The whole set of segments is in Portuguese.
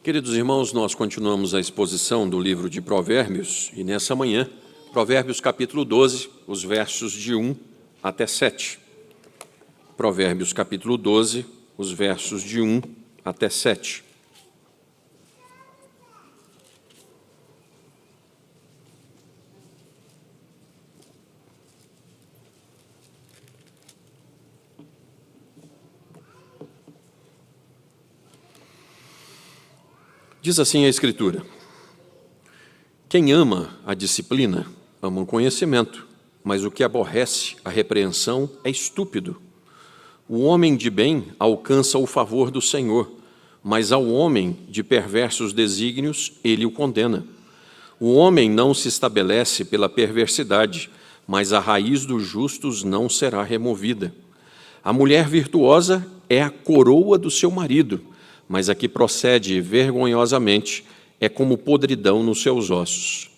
Queridos irmãos, nós continuamos a exposição do livro de Provérbios e nessa manhã, Provérbios capítulo 12, os versos de 1 até 7. Provérbios capítulo 12, os versos de 1 até 7. Diz assim a Escritura: quem ama a disciplina, ama o conhecimento, mas o que aborrece a repreensão é estúpido. O homem de bem alcança o favor do Senhor, mas ao homem de perversos desígnios ele o condena. O homem não se estabelece pela perversidade, mas a raiz dos justos não será removida. A mulher virtuosa é a coroa do seu marido, mas a que procede vergonhosamente é como podridão nos seus ossos.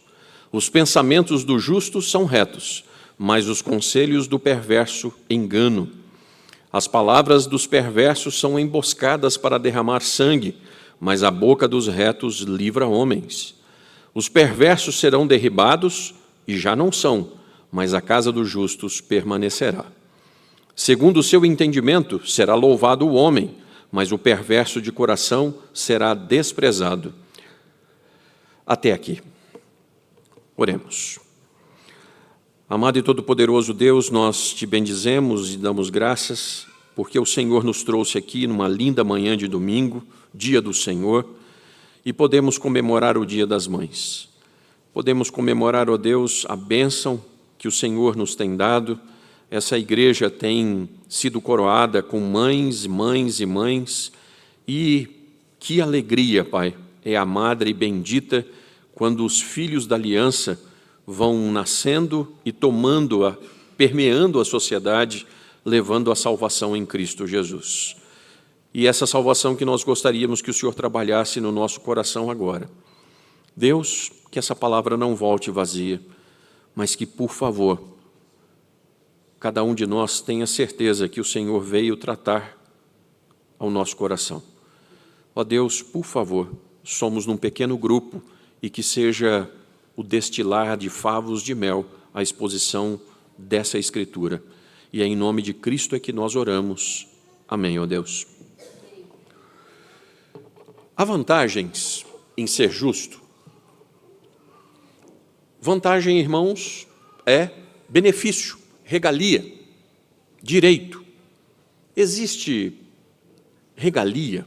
Os pensamentos do justo são retos, mas os conselhos do perverso engano. As palavras dos perversos são emboscadas para derramar sangue, mas a boca dos retos livra homens. Os perversos serão derribados, e já não são, mas a casa dos justos permanecerá. Segundo o seu entendimento, será louvado o homem, mas o perverso de coração será desprezado. Até aqui. Oremos. Amado e todo-poderoso Deus, nós te bendizemos e damos graças, porque o Senhor nos trouxe aqui numa linda manhã de domingo, dia do Senhor, e podemos comemorar o Dia das Mães. Podemos comemorar, ó Deus, a bênção que o Senhor nos tem dado. Essa igreja tem sido coroada com mães, mães e mães, e que alegria, Pai, é a madre bendita quando os filhos da aliança vão nascendo e permeando a sociedade, levando a salvação em Cristo Jesus. E essa salvação que nós gostaríamos que o Senhor trabalhasse no nosso coração agora. Deus, que essa palavra não volte vazia, mas que, por favor, cada um de nós tenha certeza que o Senhor veio tratar ao nosso coração. Ó Deus, por favor, somos num pequeno grupo e que seja o destilar de favos de mel a exposição dessa Escritura. E é em nome de Cristo é que nós oramos. Amém, ó Deus. Há vantagens em ser justo. Vantagem, irmãos, é benefício, regalia, direito. Existe regalia,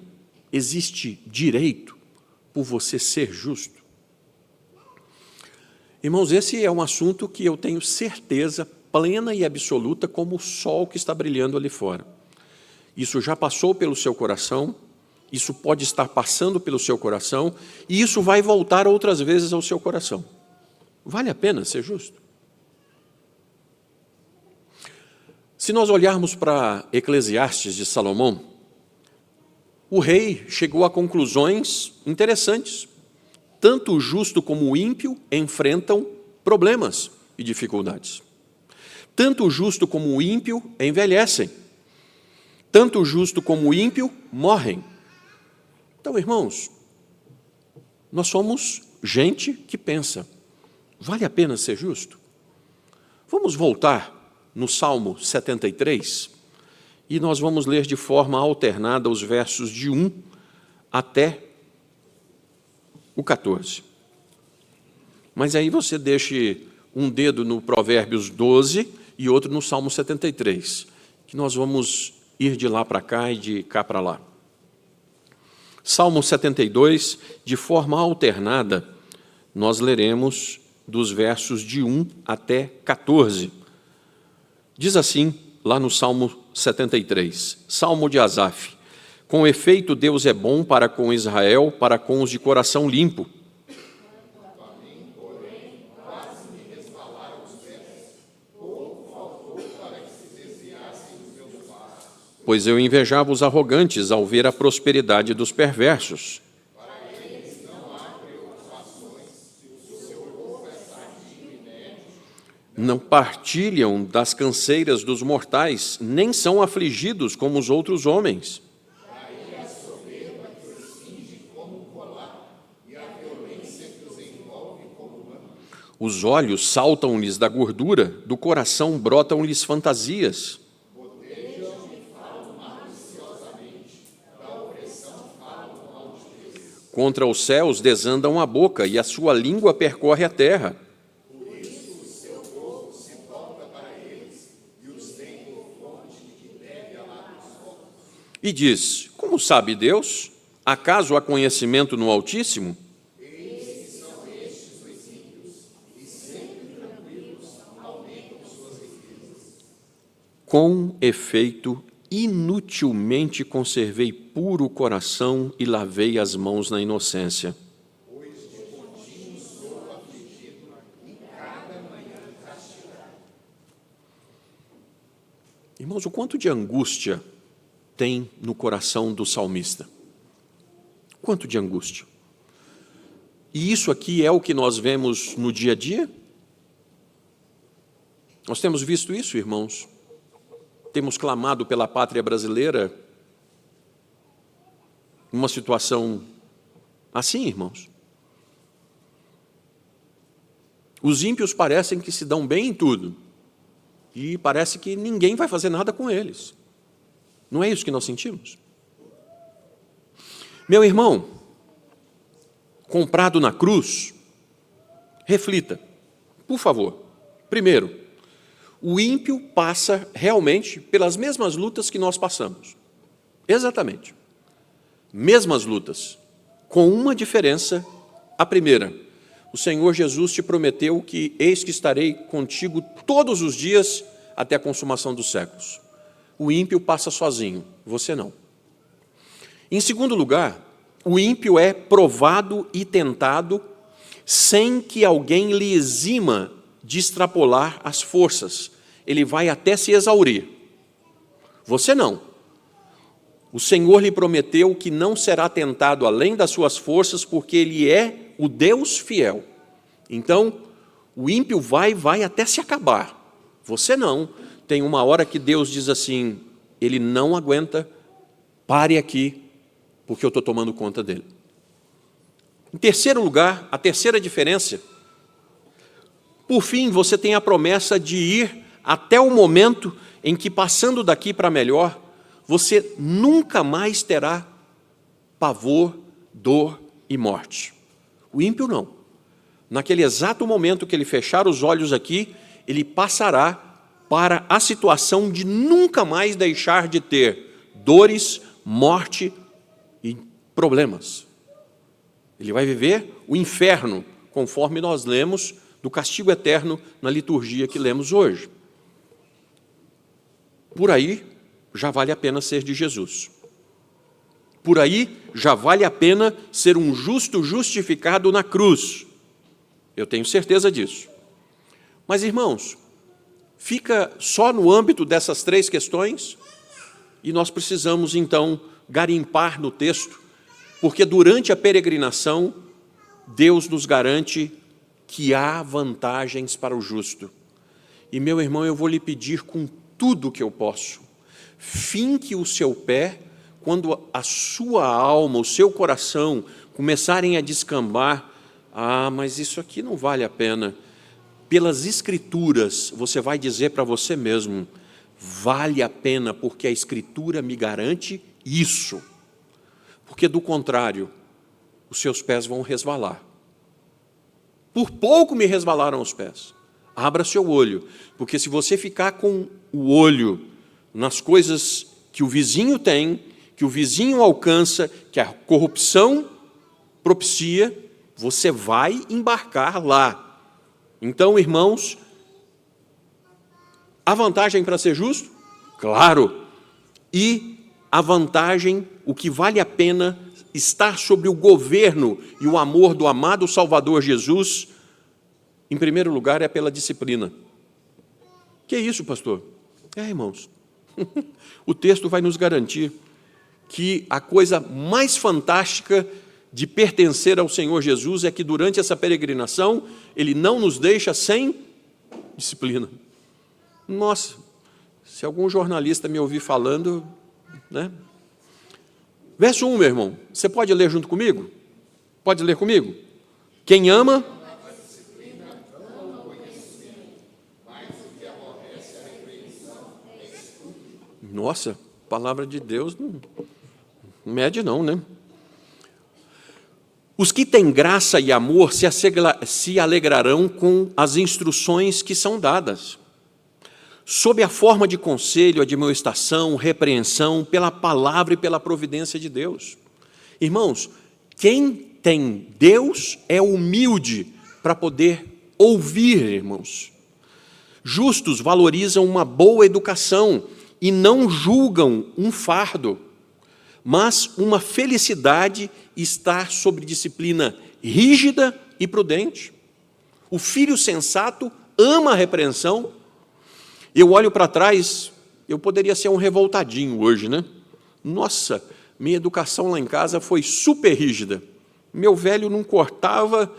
existe direito por você ser justo. Irmãos, esse é um assunto que eu tenho certeza plena e absoluta como o sol que está brilhando ali fora. Isso já passou pelo seu coração, isso pode estar passando pelo seu coração, e isso vai voltar outras vezes ao seu coração. Vale a pena ser justo? Se nós olharmos para Eclesiastes de Salomão, o rei chegou a conclusões interessantes. Tanto o justo como o ímpio enfrentam problemas e dificuldades. Tanto o justo como o ímpio envelhecem. Tanto o justo como o ímpio morrem. Então, irmãos, nós somos gente que pensa, vale a pena ser justo? Vamos voltar no Salmo 73, e nós vamos ler de forma alternada os versos de 1 até o 14. Mas aí você deixe um dedo no Provérbios 12 e outro no Salmo 73, que nós vamos ir de lá para cá e de cá para lá. Salmo 72, de forma alternada, nós leremos dos versos de 1 até 14. Diz assim, lá no Salmo 73, Salmo de Asaf: com efeito, Deus é bom para com Israel, para com os de coração limpo. Pois eu invejava os arrogantes ao ver a prosperidade dos perversos. Não partilham das canseiras dos mortais, nem são afligidos como os outros homens. Os olhos saltam-lhes da gordura, do coração brotam-lhes fantasias. Contra os céus desandam a boca, e a sua língua percorre a terra. E diz: como sabe Deus? Acaso há conhecimento no Altíssimo? Com efeito, inutilmente conservei puro o coração e lavei as mãos na inocência. Irmãos, o quanto de angústia tem no coração do salmista? Quanto de angústia? E isso aqui é o que nós vemos no dia a dia? Nós temos visto isso, irmãos? Temos clamado pela pátria brasileira numa situação assim, irmãos? Os ímpios parecem que se dão bem em tudo e parece que ninguém vai fazer nada com eles. Não é isso que nós sentimos? Meu irmão, comprado na cruz, reflita, por favor. Primeiro, o ímpio passa realmente pelas mesmas lutas que nós passamos. Exatamente. Mesmas lutas, com uma diferença. A primeira, o Senhor Jesus te prometeu que eis que estarei contigo todos os dias até a consumação dos séculos. O ímpio passa sozinho, você não. Em segundo lugar, o ímpio é provado e tentado sem que alguém lhe exima de extrapolar as forças. Ele vai até se exaurir. Você não. O Senhor lhe prometeu que não será tentado além das suas forças, porque Ele é o Deus fiel. Então, o ímpio vai até se acabar. Você não. Tem uma hora que Deus diz assim, ele não aguenta, pare aqui, porque eu estou tomando conta dele. Em terceiro lugar, a terceira diferença, por fim, você tem a promessa de ir até o momento em que, passando daqui para melhor, você nunca mais terá pavor, dor e morte. O ímpio não. Naquele exato momento que ele fechar os olhos aqui, ele passará para a situação de nunca mais deixar de ter dores, morte e problemas. Ele vai viver o inferno, conforme nós lemos do castigo eterno na liturgia que lemos hoje. Por aí, já vale a pena ser de Jesus. Por aí, já vale a pena ser um justo justificado na cruz. Eu tenho certeza disso. Mas, irmãos, fica só no âmbito dessas três questões e nós precisamos, então, garimpar no texto, porque durante a peregrinação, Deus nos garante que há vantagens para o justo. E, meu irmão, eu vou lhe pedir com tudo que eu posso, finque o seu pé quando a sua alma, o seu coração começarem a descambar. Ah, mas isso aqui não vale a pena. Pelas Escrituras, você vai dizer para você mesmo, vale a pena porque a Escritura me garante isso. Porque, do contrário, os seus pés vão resvalar. Por pouco me resvalaram os pés. Abra seu olho, porque se você ficar com o olho nas coisas que o vizinho tem, que o vizinho alcança, que a corrupção propicia, você vai embarcar lá. Então, irmãos, a vantagem para ser justo? Claro. E a vantagem, o que vale a pena estar sobre o governo e o amor do amado Salvador Jesus, em primeiro lugar, é pela disciplina. Que é isso, pastor? Irmãos, o texto vai nos garantir que a coisa mais fantástica de pertencer ao Senhor Jesus é que durante essa peregrinação, Ele não nos deixa sem disciplina. Nossa, se algum jornalista me ouvir falando, né? Verso 1, meu irmão, você pode ler junto comigo? Pode ler comigo? Quem ama? Nossa, a palavra de Deus não mede não, né? Os que têm graça e amor se alegrarão com as instruções que são dadas, sob a forma de conselho, admoestação, repreensão, pela palavra e pela providência de Deus. Irmãos, quem tem Deus é humilde para poder ouvir, irmãos. Justos valorizam uma boa educação e não julgam um fardo, mas uma felicidade estar sob disciplina rígida e prudente. O filho sensato ama a repreensão. Eu olho para trás, eu poderia ser um revoltadinho hoje, né? Nossa, minha educação lá em casa foi super rígida. Meu velho não cortava,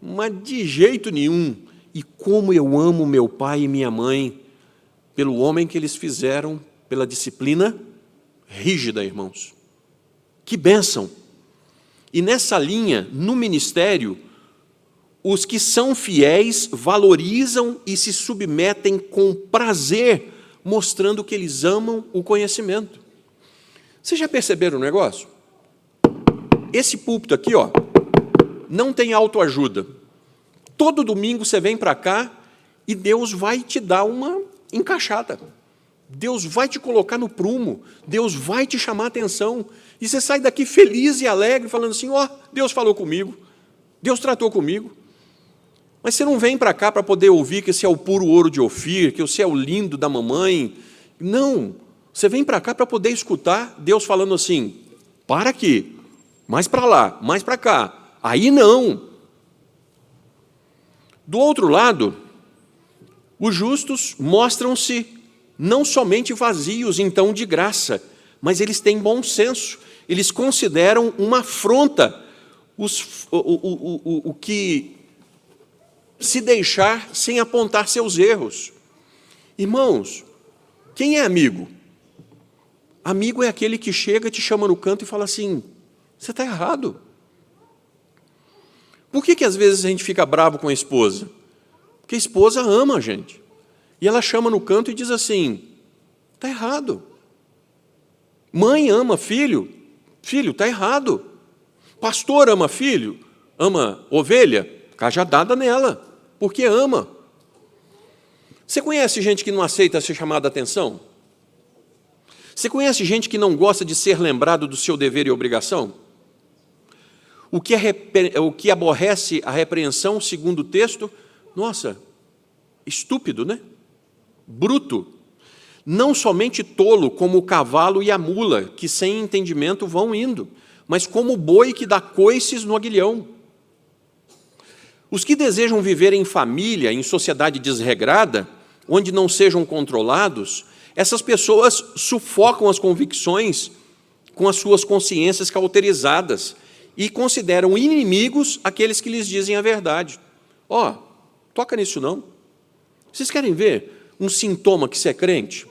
mas de jeito nenhum. E como eu amo meu pai e minha mãe, pelo homem que eles fizeram, pela disciplina rígida, irmãos. Que bênção! E nessa linha, no ministério, os que são fiéis valorizam e se submetem com prazer, mostrando que eles amam o conhecimento. Vocês já perceberam o negócio? Esse púlpito aqui, ó, não tem autoajuda. Todo domingo você vem para cá e Deus vai te dar uma encaixada. Deus vai te colocar no prumo, Deus vai te chamar a atenção, e você sai daqui feliz e alegre, falando assim, ó, Deus falou comigo, Deus tratou comigo. Mas você não vem para cá para poder ouvir que esse é o puro ouro de Ofir, que você é o lindo da mamãe. Não, você vem para cá para poder escutar Deus falando assim, para aqui, mais para lá, mais para cá. Aí não. Do outro lado, os justos mostram-se não somente vazios, então, de graça, mas eles têm bom senso. Eles consideram uma afronta o que se deixar sem apontar seus erros. Irmãos, quem é amigo? Amigo é aquele que chega, te chama no canto e fala assim, você está errado. Por que às vezes a gente fica bravo com a esposa? Porque a esposa ama a gente. E ela chama no canto e diz assim, está errado. Mãe ama filho, filho, está errado. Pastor ama filho, ama ovelha, cajadada nela, porque ama. Você conhece gente que não aceita ser chamada a atenção? Você conhece gente que não gosta de ser lembrado do seu dever e obrigação? O que aborrece a repreensão, segundo o texto, nossa, estúpido, né? Bruto. Não somente tolo, como o cavalo e a mula, que sem entendimento vão indo, mas como o boi que dá coices no aguilhão. Os que desejam viver em família, em sociedade desregrada, onde não sejam controlados, essas pessoas sufocam as convicções com as suas consciências cauterizadas e consideram inimigos aqueles que lhes dizem a verdade. Ó, toca nisso não. Vocês querem ver um sintoma que você é crente?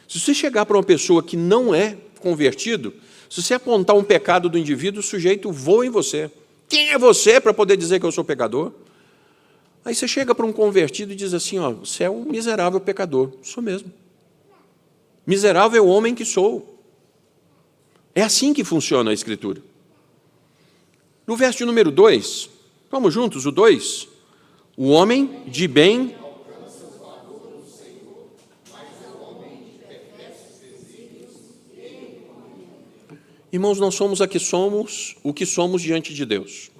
Se você chegar para uma pessoa que não é convertido, se você apontar um pecado do indivíduo, o sujeito voa em você. Quem é você para poder dizer que eu sou pecador? Aí você chega para um convertido e diz assim, ó, você é um miserável pecador. Sou mesmo. Miserável homem que sou. É assim que funciona a Escritura. No verso de número 2, vamos juntos, o 2. O homem de bem... Irmãos, nós somos o que somos diante de Deus.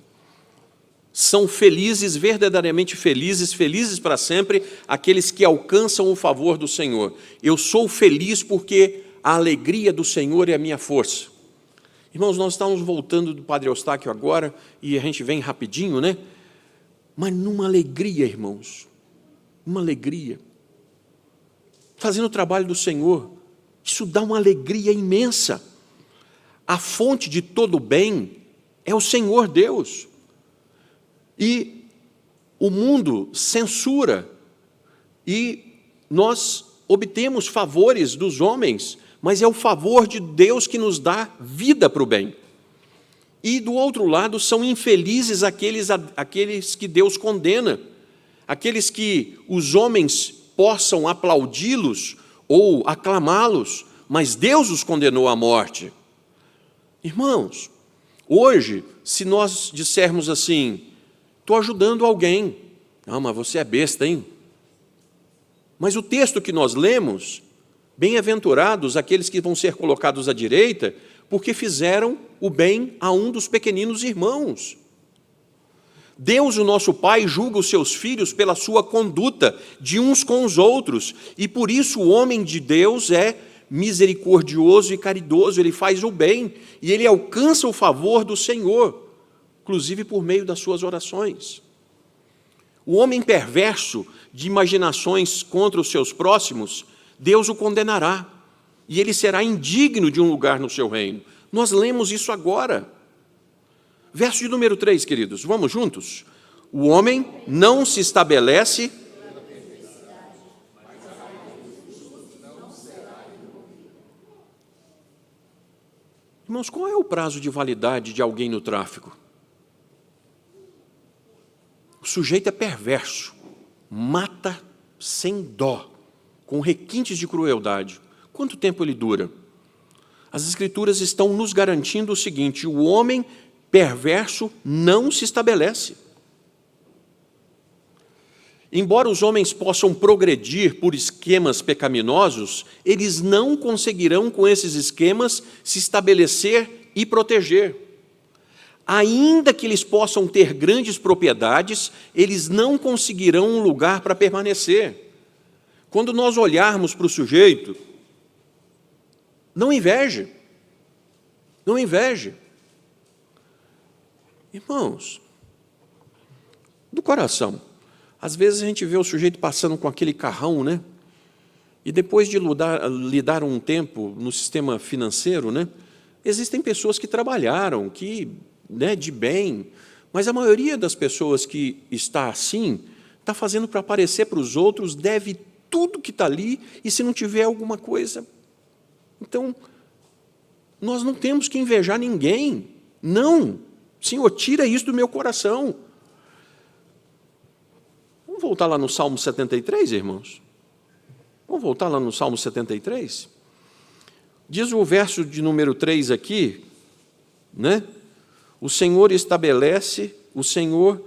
São felizes, verdadeiramente felizes, felizes para sempre, aqueles que alcançam o favor do Senhor. Eu sou feliz porque a alegria do Senhor é a minha força. Irmãos, nós estamos voltando do Padre Eustáquio agora, e a gente vem rapidinho, né? Mas numa alegria, irmãos, uma alegria. Fazendo o trabalho do Senhor, isso dá uma alegria imensa. A fonte de todo bem é o Senhor Deus. E o mundo censura, e nós obtemos favores dos homens, mas é o favor de Deus que nos dá vida para o bem. E, do outro lado, são infelizes aqueles que Deus condena, aqueles que os homens possam aplaudi-los ou aclamá-los, mas Deus os condenou à morte. Irmãos, hoje, se nós dissermos assim, estou ajudando alguém, não, mas você é besta, hein? Mas o texto que nós lemos, bem-aventurados aqueles que vão ser colocados à direita, porque fizeram o bem a um dos pequeninos irmãos. Deus, o nosso Pai, julga os seus filhos pela sua conduta de uns com os outros, e por isso o homem de Deus é misericordioso e caridoso, ele faz o bem, e ele alcança o favor do Senhor, inclusive por meio das suas orações. O homem perverso, de imaginações contra os seus próximos, Deus o condenará, e ele será indigno de um lugar no seu reino. Nós lemos isso agora. Verso de número 3, queridos, vamos juntos? O homem não se estabelece... Irmãos, qual é o prazo de validade de alguém no tráfico? O sujeito é perverso, mata sem dó, com requintes de crueldade. Quanto tempo ele dura? As Escrituras estão nos garantindo o seguinte: o homem perverso não se estabelece. Embora os homens possam progredir por esquemas pecaminosos, eles não conseguirão, com esses esquemas, se estabelecer e proteger. Ainda que eles possam ter grandes propriedades, eles não conseguirão um lugar para permanecer. Quando nós olharmos para o sujeito, não inveje. Não inveje. Irmãos, do coração, às vezes a gente vê o sujeito passando com aquele carrão, né? E depois de lidar um tempo no sistema financeiro, né? Existem pessoas que trabalharam, que, né, de bem, mas a maioria das pessoas que está assim, está fazendo para aparecer para os outros, deve tudo que está ali, e se não tiver alguma coisa... Então, nós não temos que invejar ninguém. Não. Senhor, tira isso do meu coração. Vamos voltar lá no Salmo 73, irmãos? Vamos voltar lá no Salmo 73? Diz o verso de número 3 aqui, né? O Senhor estabelece, o Senhor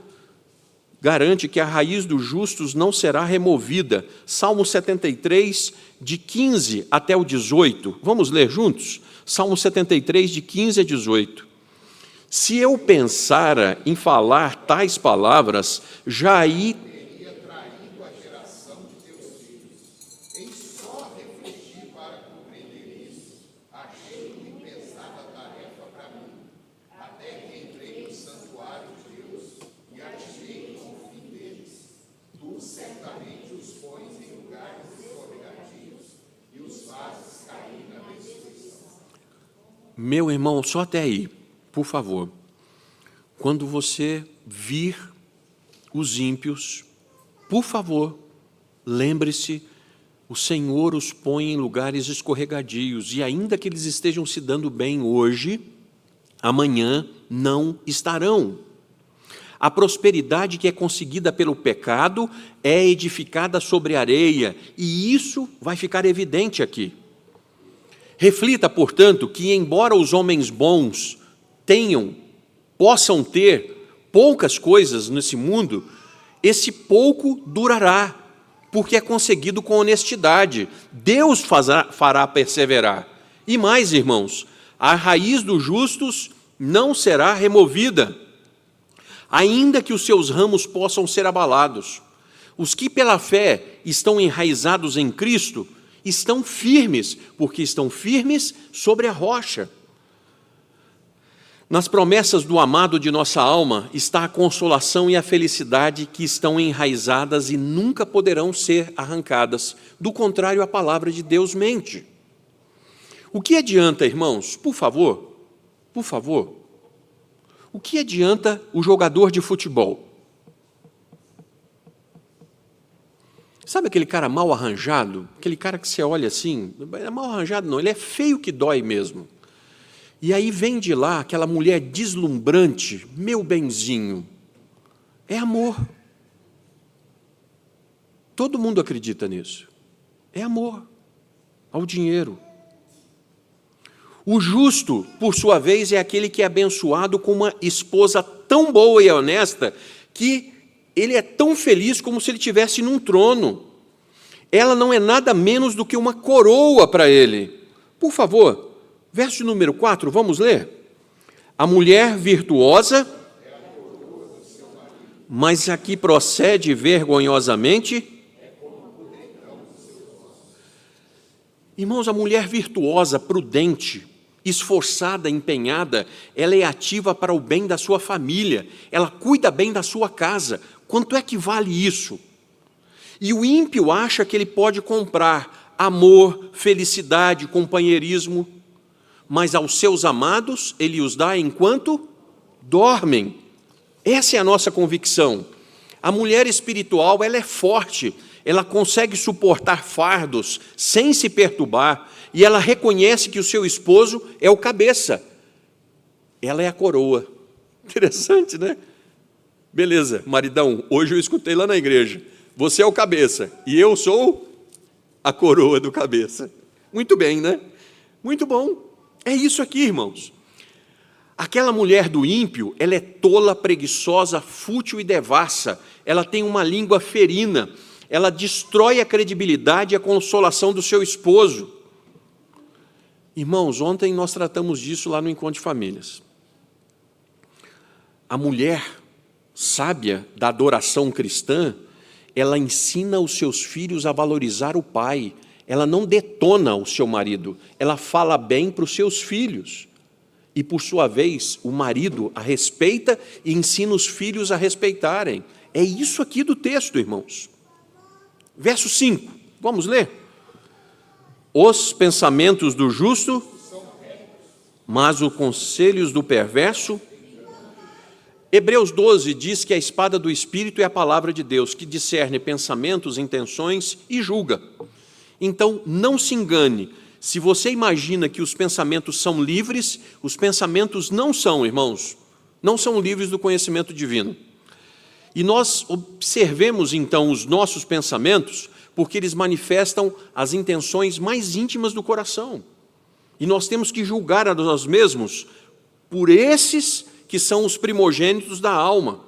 garante que a raiz dos justos não será removida. Salmo 73, de 15 até o 18. Vamos ler juntos? Salmo 73, de 15 a 18. Se eu pensara em falar tais palavras, já aí Meu irmão, só até aí, por favor. Quando você vir os ímpios, por favor, lembre-se, o Senhor os põe em lugares escorregadios, e ainda que eles estejam se dando bem hoje, amanhã não estarão. A prosperidade que é conseguida pelo pecado é edificada sobre areia, e isso vai ficar evidente aqui. Reflita, portanto, que embora os homens bons possam ter poucas coisas nesse mundo, esse pouco durará, porque é conseguido com honestidade. Deus fará perseverar. E mais, irmãos, a raiz dos justos não será removida, ainda que os seus ramos possam ser abalados. Os que pela fé estão enraizados em Cristo estão firmes, porque estão firmes sobre a rocha. Nas promessas do amado de nossa alma está a consolação e a felicidade que estão enraizadas e nunca poderão ser arrancadas. Do contrário, a palavra de Deus mente. O que adianta, irmãos? Por favor, o que adianta o jogador de futebol? Sabe aquele cara mal arranjado? Aquele cara que você olha assim, é mal arranjado não, ele é feio que dói mesmo. E aí vem de lá aquela mulher deslumbrante, meu benzinho. É amor. Todo mundo acredita nisso. É amor ao dinheiro. O justo, por sua vez, é aquele que é abençoado com uma esposa tão boa e honesta que ele é tão feliz como se ele estivesse num trono. Ela não é nada menos do que uma coroa para ele. Por favor, verso número 4, vamos ler? A mulher virtuosa, mas a que procede vergonhosamente. Irmãos, a mulher virtuosa, prudente, esforçada, empenhada, ela é ativa para o bem da sua família, ela cuida bem da sua casa. Quanto é que vale isso? E o ímpio acha que ele pode comprar amor, felicidade, companheirismo, mas aos seus amados ele os dá enquanto dormem. Essa é a nossa convicção. A mulher espiritual, ela é forte, ela consegue suportar fardos sem se perturbar, e ela reconhece que o seu esposo é o cabeça. Ela é a coroa. Interessante, né? Beleza, maridão, hoje eu escutei lá na igreja. Você é o cabeça e eu sou a coroa do cabeça. Muito bem, né? Muito bom. É isso aqui, irmãos. Aquela mulher do ímpio, ela é tola, preguiçosa, fútil e devassa. Ela tem uma língua ferina. Ela destrói a credibilidade e a consolação do seu esposo. Irmãos, ontem nós tratamos disso lá no Encontro de Famílias. A mulher sábia da adoração cristã, ela ensina os seus filhos a valorizar o pai. Ela não detona o seu marido, ela fala bem para os seus filhos. E, por sua vez, o marido a respeita e ensina os filhos a respeitarem. É isso aqui do texto, irmãos. Verso 5, vamos ler? Os pensamentos do justo, mas os conselhos do perverso. Hebreus 12 diz que a espada do Espírito é a palavra de Deus, que discerne pensamentos, intenções e julga. Então, não se engane. Se você imagina que os pensamentos são livres, os pensamentos não são, irmãos, não são livres do conhecimento divino. E nós observemos, então, os nossos pensamentos, porque eles manifestam as intenções mais íntimas do coração. E nós temos que julgar a nós mesmos por esses que são os primogênitos da alma.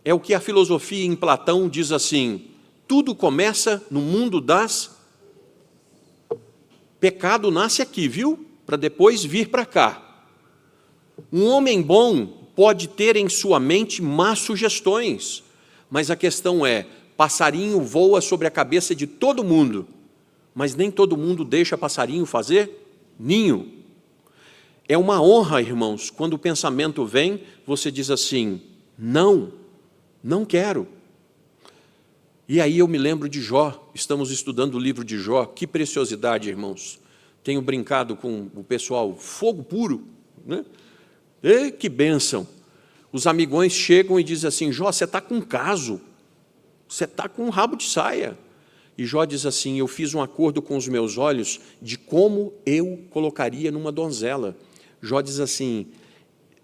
É o que a filosofia em Platão diz assim: tudo começa no mundo das... Pecado nasce aqui, viu? Para depois vir para cá. Um homem bom pode ter em sua mente más sugestões, mas a questão é, passarinho voa sobre a cabeça de todo mundo, mas nem todo mundo deixa passarinho fazer ninho. É uma honra, irmãos, quando o pensamento vem, você diz assim, não, não quero. E aí eu me lembro de Jó, estamos estudando o livro de Jó, que preciosidade, irmãos. Tenho brincado com o pessoal, fogo puro, né? E que bênção. Os amigões chegam e dizem assim, Jó, você está com um caso, você está com um rabo de saia. E Jó diz assim, eu fiz um acordo com os meus olhos de como eu colocaria numa donzela. Jó diz assim,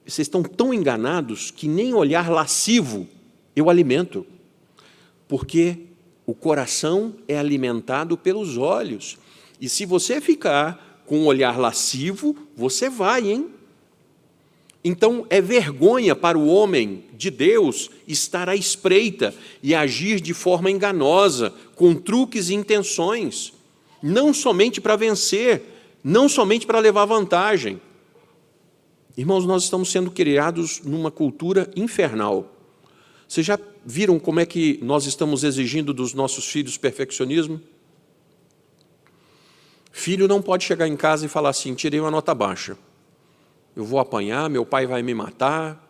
vocês estão tão enganados que nem olhar lascivo eu alimento, porque o coração é alimentado pelos olhos. E se você ficar com um olhar lascivo, você vai, hein? Então, é vergonha para o homem de Deus estar à espreita e agir de forma enganosa, com truques e intenções, não somente para vencer, não somente para levar vantagem. Irmãos, nós estamos sendo criados numa cultura infernal. Vocês já viram como é que nós estamos exigindo dos nossos filhos perfeccionismo? Filho não pode chegar em casa e falar assim, tirei uma nota baixa. Eu vou apanhar, meu pai vai me matar.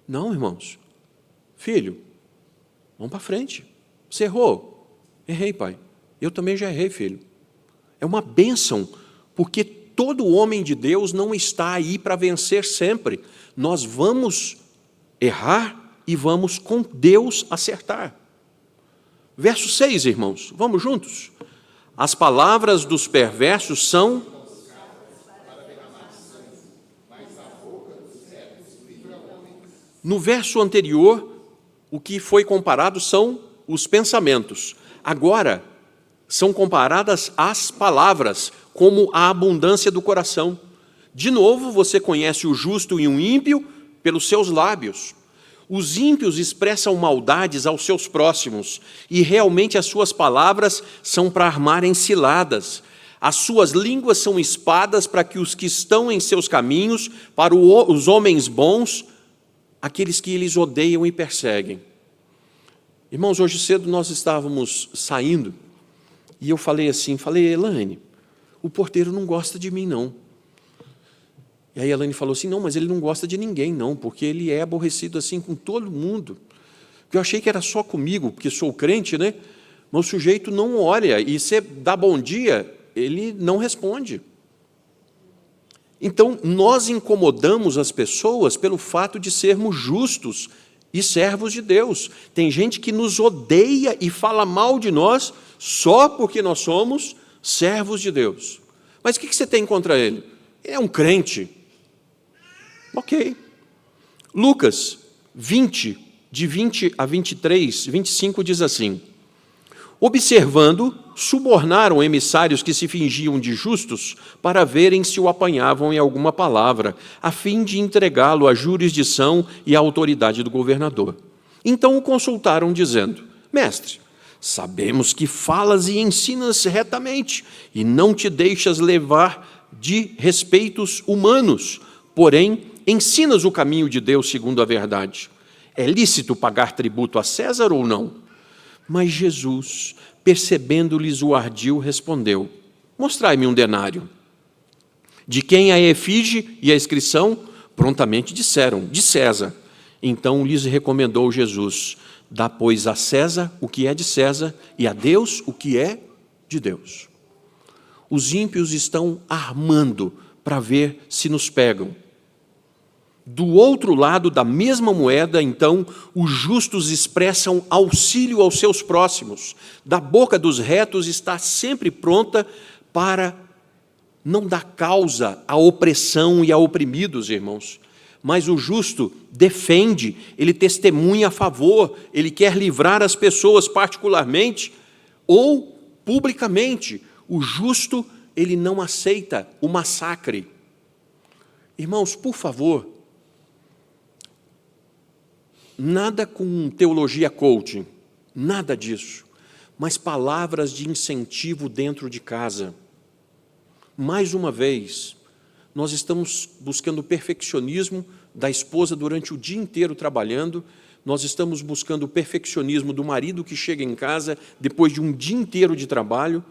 Não, irmãos. Filho, vamos para frente. Você errou? Errei, pai. Eu também já errei, filho. É uma bênção, porque todo homem de Deus não está aí para vencer sempre. Nós vamos errar e vamos com Deus acertar. Verso 6, irmãos, vamos juntos? As palavras dos perversos são... No verso anterior, o que foi comparado são os pensamentos. Agora, são comparadas as palavras, como a abundância do coração. De novo, você conhece o justo e o ímpio pelos seus lábios. Os ímpios expressam maldades aos seus próximos, e realmente as suas palavras são para armarem ciladas. As suas línguas são espadas para que os que estão em seus caminhos, para os homens bons, aqueles que eles odeiam e perseguem. Irmãos, hoje cedo nós estávamos saindo, e eu falei assim, Elaine, o porteiro não gosta de mim, não. E aí a Elaine falou assim, não, mas ele não gosta de ninguém, não, porque ele é aborrecido assim com todo mundo. Eu achei que era só comigo, porque sou crente, né? Mas o sujeito não olha, e você dá bom dia, ele não responde. Então, nós incomodamos as pessoas pelo fato de sermos justos e servos de Deus. Tem gente que nos odeia e fala mal de nós só porque nós somos servos de Deus. Mas o que você tem contra ele? Ele é um crente. Ok. Lucas 20, de 20 a 23, 25 diz assim: observando, subornaram emissários que se fingiam de justos para verem se o apanhavam em alguma palavra, a fim de entregá-lo à jurisdição e à autoridade do governador. Então o consultaram, dizendo: mestre, sabemos que falas e ensinas retamente, e não te deixas levar de respeitos humanos, porém ensinas o caminho de Deus segundo a verdade. É lícito pagar tributo a César ou não? Mas Jesus, percebendo-lhes o ardil, respondeu: mostrai-me um denário. De quem a efígie e a inscrição? Prontamente disseram: de César. Então lhes recomendou Jesus: dá, pois, a César o que é de César, e a Deus o que é de Deus. Os ímpios estão armando para ver se nos pegam. Do outro lado da mesma moeda, então, os justos expressam auxílio aos seus próximos. Da boca dos retos está sempre pronta para não dar causa à opressão e a oprimidos, irmãos. Mas o justo defende, ele testemunha a favor, ele quer livrar as pessoas particularmente ou publicamente. O justo, ele não aceita o massacre. Irmãos, por favor, nada com teologia coaching, nada disso, mas palavras de incentivo dentro de casa. Mais uma vez, nós estamos buscando o perfeccionismo da esposa durante o dia inteiro trabalhando, nós estamos buscando o perfeccionismo do marido que chega em casa depois de um dia inteiro de trabalho.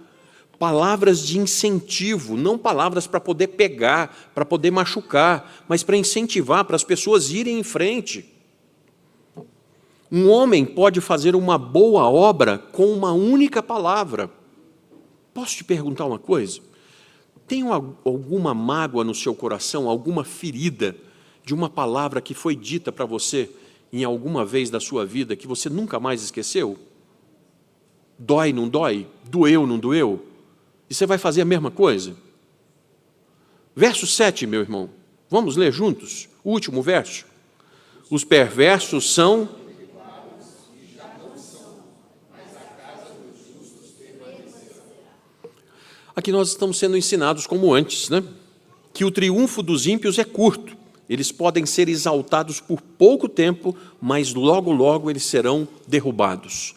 Palavras de incentivo, não palavras para poder pegar, para poder machucar, mas para incentivar, para as pessoas irem em frente. Um homem pode fazer uma boa obra com uma única palavra. Posso te perguntar uma coisa? Tem alguma mágoa no seu coração, alguma ferida de uma palavra que foi dita para você em alguma vez da sua vida que você nunca mais esqueceu? Dói, não dói? Doeu, não doeu? E você vai fazer a mesma coisa? Verso 7, meu irmão. Vamos ler juntos? O último verso. Os perversos são... Aqui nós estamos sendo ensinados como antes, né? Que o triunfo dos ímpios é curto. Eles podem ser exaltados por pouco tempo, mas logo, logo eles serão derrubados.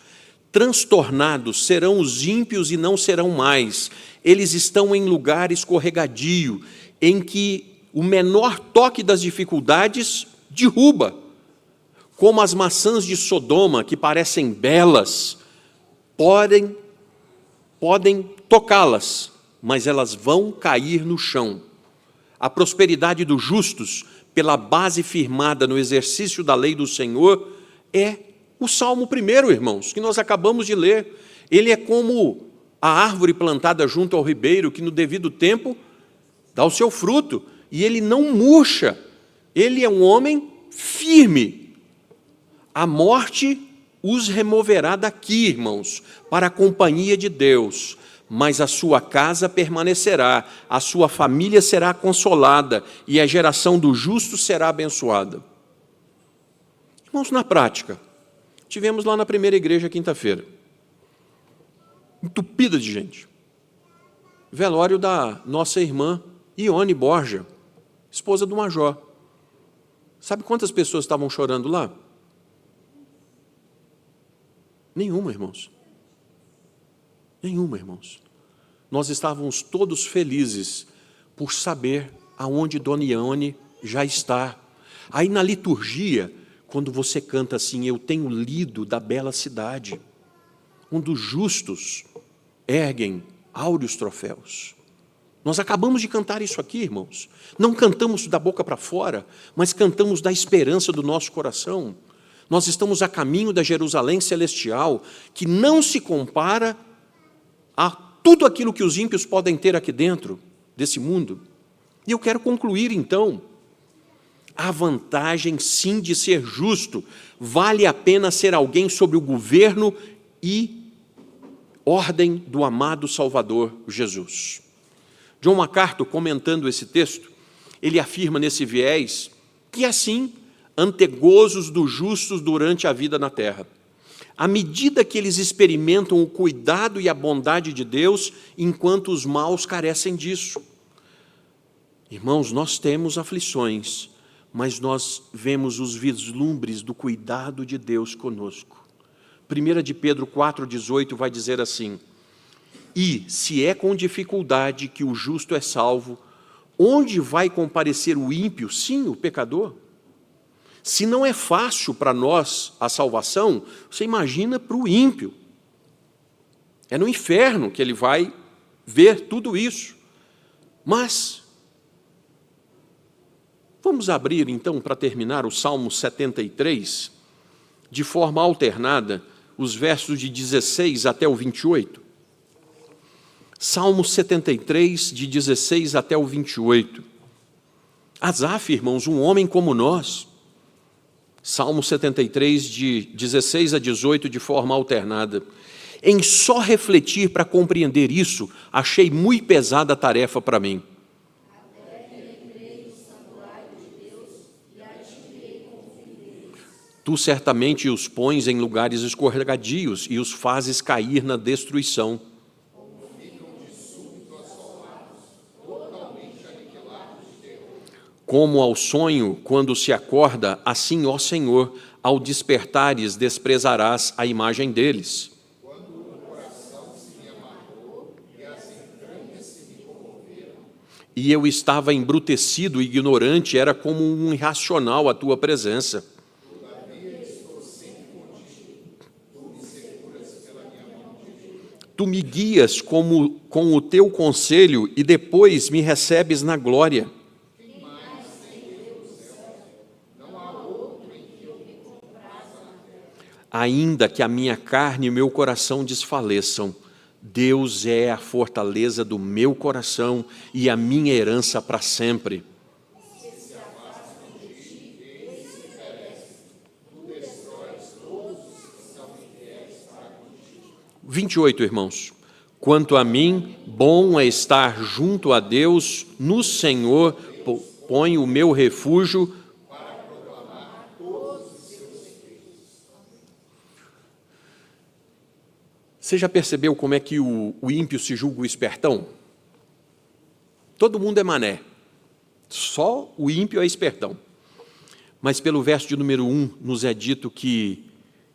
Transtornados serão os ímpios e não serão mais. Eles estão em lugar escorregadio, em que o menor toque das dificuldades derruba. Como as maçãs de Sodoma, que parecem belas, podem tocá-las, mas elas vão cair no chão. A prosperidade dos justos, pela base firmada no exercício da lei do Senhor, é o Salmo 1, irmãos, que nós acabamos de ler. Ele é como a árvore plantada junto ao ribeiro, que no devido tempo dá o seu fruto, e ele não murcha. Ele é um homem firme. A morte os removerá daqui, irmãos, para a companhia de Deus, mas a sua casa permanecerá, a sua família será consolada e a geração do justo será abençoada. Irmãos, na prática, tivemos lá na primeira igreja quinta-feira, entupida de gente, velório da nossa irmã Ione Borja, esposa do major. Sabe quantas pessoas estavam chorando lá? Nenhuma, irmãos. Nenhuma, irmãos. Nós estávamos todos felizes por saber aonde Dona Ione já está. Aí na liturgia, quando você canta assim, eu tenho lido da bela cidade, onde os justos erguem áureos troféus. Nós acabamos de cantar isso aqui, irmãos. Não cantamos da boca para fora, mas cantamos da esperança do nosso coração. Nós estamos a caminho da Jerusalém celestial, que não se compara a tudo aquilo que os ímpios podem ter aqui dentro desse mundo. E eu quero concluir, então, a vantagem, sim, de ser justo. Vale a pena ser alguém sob o governo e ordem do amado Salvador Jesus. John MacArthur, comentando esse texto, ele afirma nesse viés que, assim, antegozos dos justos durante a vida na terra, à medida que eles experimentam o cuidado e a bondade de Deus, enquanto os maus carecem disso. Irmãos, nós temos aflições, mas nós vemos os vislumbres do cuidado de Deus conosco. 1 de Pedro 4,18 vai dizer assim: e, se é com dificuldade que o justo é salvo, onde vai comparecer o ímpio, sim, o pecador? Se não é fácil para nós a salvação, você imagina para o ímpio. É no inferno que ele vai ver tudo isso. Mas, vamos abrir então, para terminar, o Salmo 73, de forma alternada, os versos de 16 até o 28. Salmo 73, de 16 até o 28. Asaf, irmãos, um homem como nós. Salmo 73, de 16 a 18, de forma alternada. Em só refletir para compreender isso, achei muito pesada a tarefa para mim. Tu certamente os pões em lugares escorregadios e os fazes cair na destruição. Como ao sonho, quando se acorda, assim, ó Senhor, ao despertares, desprezarás a imagem deles. E eu estava embrutecido e ignorante, era como um irracional a tua presença. Tu me guias com o teu conselho e depois me recebes na glória. Ainda que a minha carne e o meu coração desfaleçam, Deus é a fortaleza do meu coração e a minha herança para sempre. 28, irmãos. Quanto a mim, bom é estar junto a Deus, no Senhor ponho o meu refúgio. Você já percebeu como é que o ímpio se julga o espertão? Todo mundo é mané, só o ímpio é espertão. Mas pelo verso de número 1, nos é dito que,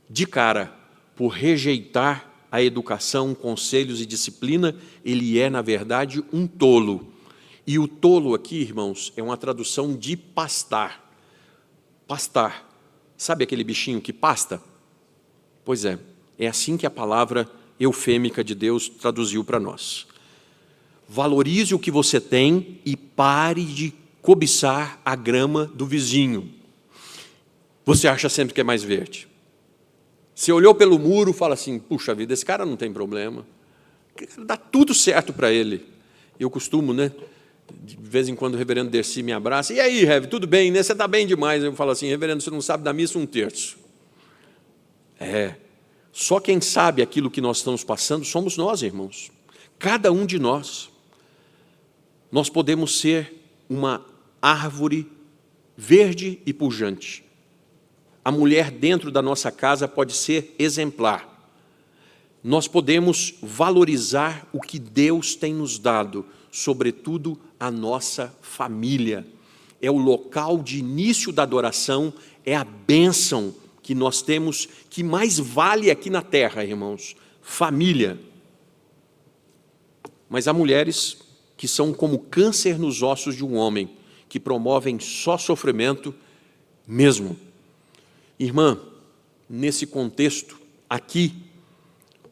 de cara, por rejeitar a educação, conselhos e disciplina, ele é, na verdade, um tolo. E o tolo aqui, irmãos, é uma tradução de pastar. Pastar. Sabe aquele bichinho que pasta? Pois é assim que a palavra eufêmica de Deus traduziu para nós. Valorize o que você tem e pare de cobiçar a grama do vizinho. Você acha sempre que é mais verde. Você olhou pelo muro e fala assim, puxa vida, esse cara não tem problema. Dá tudo certo para ele. Eu costumo, né? De vez em quando o reverendo Dercy me abraça. E aí, Rev, tudo bem, né? Você está bem demais. Eu falo assim, reverendo, você não sabe da missa 1/3. Só quem sabe aquilo que nós estamos passando somos nós, irmãos. Cada um de nós. Nós podemos ser uma árvore verde e pujante. A mulher dentro da nossa casa pode ser exemplar. Nós podemos valorizar o que Deus tem nos dado, sobretudo a nossa família. é o local de início da adoração, é a bênção que nós temos, que mais vale aqui na terra, irmãos, família. Mas há mulheres que são como câncer nos ossos de um homem, que promovem só sofrimento mesmo. Irmã, nesse contexto, aqui,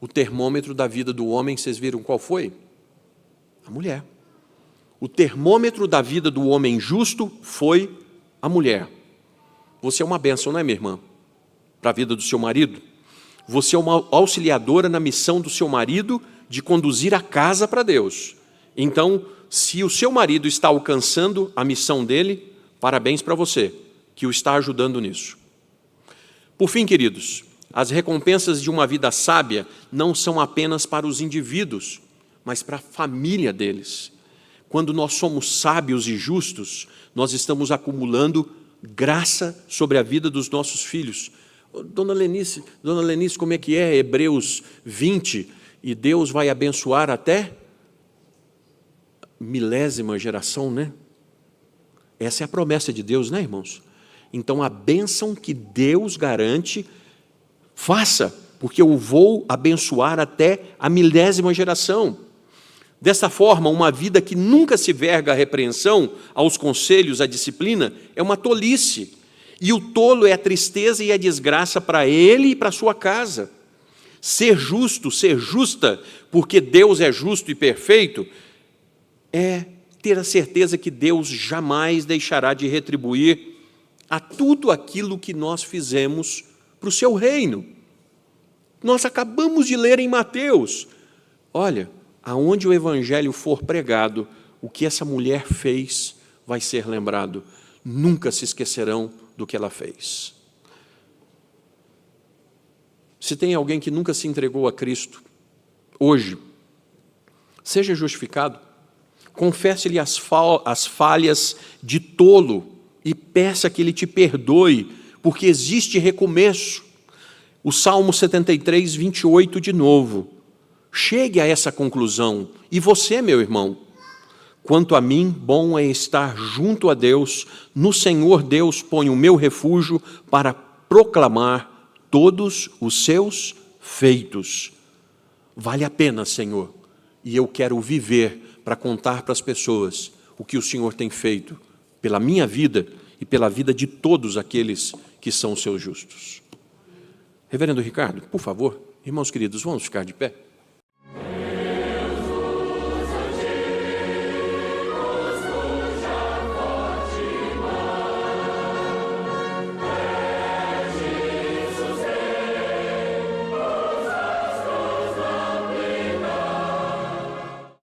o termômetro da vida do homem, vocês viram qual foi? A mulher. O termômetro da vida do homem justo foi a mulher. Você é uma bênção, não é, minha irmã? Para a vida do seu marido. Você é uma auxiliadora na missão do seu marido de conduzir a casa para Deus. Então, se o seu marido está alcançando a missão dele, parabéns para você, que o está ajudando nisso. Por fim, queridos, as recompensas de uma vida sábia não são apenas para os indivíduos, mas para a família deles. Quando nós somos sábios e justos, nós estamos acumulando graça sobre a vida dos nossos filhos. Dona Lenice, como é que é? Hebreus 20, e Deus vai abençoar até milésima geração, né? Essa é a promessa de Deus, né, irmãos? Então, a bênção que Deus garante, faça, porque eu vou abençoar até a milésima geração. Dessa forma, uma vida que nunca se verga à repreensão, aos conselhos, à disciplina, é uma tolice. E o tolo é a tristeza e a desgraça para ele e para a sua casa. Ser justo, ser justa, porque Deus é justo e perfeito, é ter a certeza que Deus jamais deixará de retribuir a tudo aquilo que nós fizemos para o seu reino. Nós acabamos de ler em Mateus. Olha, aonde o evangelho for pregado, o que essa mulher fez vai ser lembrado. Nunca se esquecerão do que ela fez. Se tem alguém que nunca se entregou a Cristo, hoje, seja justificado, confesse-lhe as falhas de tolo e peça que Ele te perdoe, porque existe recomeço. O Salmo 73, 28 de novo. Chegue a essa conclusão. E você, meu irmão, quanto a mim, bom é estar junto a Deus, no Senhor Deus ponho o meu refúgio para proclamar todos os seus feitos. Vale a pena, Senhor, e eu quero viver para contar para as pessoas o que o Senhor tem feito pela minha vida e pela vida de todos aqueles que são seus justos. Reverendo Ricardo, por favor, irmãos queridos, vamos ficar de pé.